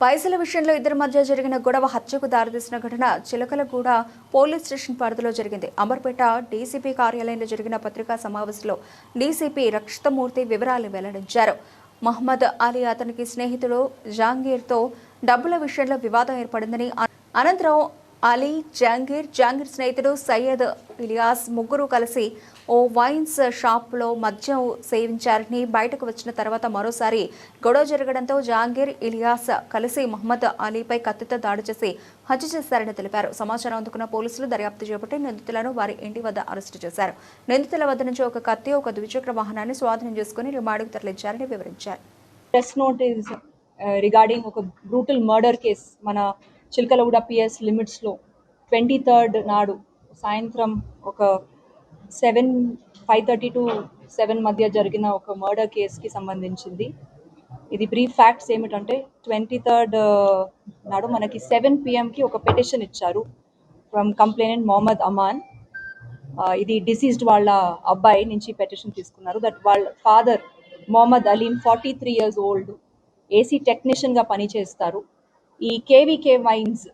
పైసల విషయంలో ఇద్దరి మధ్య జరిగిన గొడవ హత్యకు దారితీసిన ఘటన చిలకలగూడ పోలీస్ స్టేషన్ పరిధిలో జరిగింది. అమర్పేట డీసీపీ కార్యాలయంలో జరిగిన పత్రికా సమావేశంలో డీసీపీ రక్షితమూర్తి వివరాలు వెల్లడించారు. మహమ్మద్ అలీ అతనికి స్నేహితుడు జహాంగీర్తో డబ్బుల విషయంలో వివాదం ఏర్పడిందని, అనంతరం అలీ, జహాంగీర్ స్నేహితుడు సయ్యద్ ఇలియాస్ ముగ్గురు కలిసి ఓ వైన్స్ షాప్లో మద్యం సేవించారని, బయటకు వచ్చిన తర్వాత మరోసారి గొడవ జరగడంతో జహాంగీర్, ఇలియాస్ కలిసి మహమ్మద్ అలీపై కత్తితో దాడి చేసి హత్య చేశారని తెలిపారు. సమాచారం అందుకున్న పోలీసులు దర్యాప్తు చేపట్టి నిందితులను వారి ఇంటి వద్ద అరెస్టు చేశారు. నిందితుల వద్ద నుంచి ఒక కత్తి, ఒక ద్విచక్ర వాహనాన్ని స్వాధీనం చేసుకుని రిమాండ్కు తరలించారని వివరించారు. ప్రెస్ నోట్ ఇస్ రిగార్డింగ్ ఒక బ్రూటల్ మర్డర్ కేస్ మన చిలకలగూడ పిఎస్ లిమిట్స్లో 23rd నాడు సాయంత్రం ఒక 5:30 to 7 మధ్య జరిగిన ఒక మర్డర్ కేసుకి సంబంధించింది. ఇది బ్రీఫ్ ఫ్యాక్ట్స్ ఏమిటంటే 23rd నాడు మనకి 7 PM ఒక పిటిషన్ ఇచ్చారు ఫ్రమ్ కంప్లైనెంట్ మొహమ్మద్ అమాన్. ఇది డిసీజ్డ్ వాళ్ళ అబ్బాయి నుంచి పిటిషన్ తీసుకున్నారు. దట్ వాళ్ళ father Mohammed Aleem 43 years old, AC టెక్నీషియన్గా పనిచేస్తారు. ఈ కేవీకే వైన్స్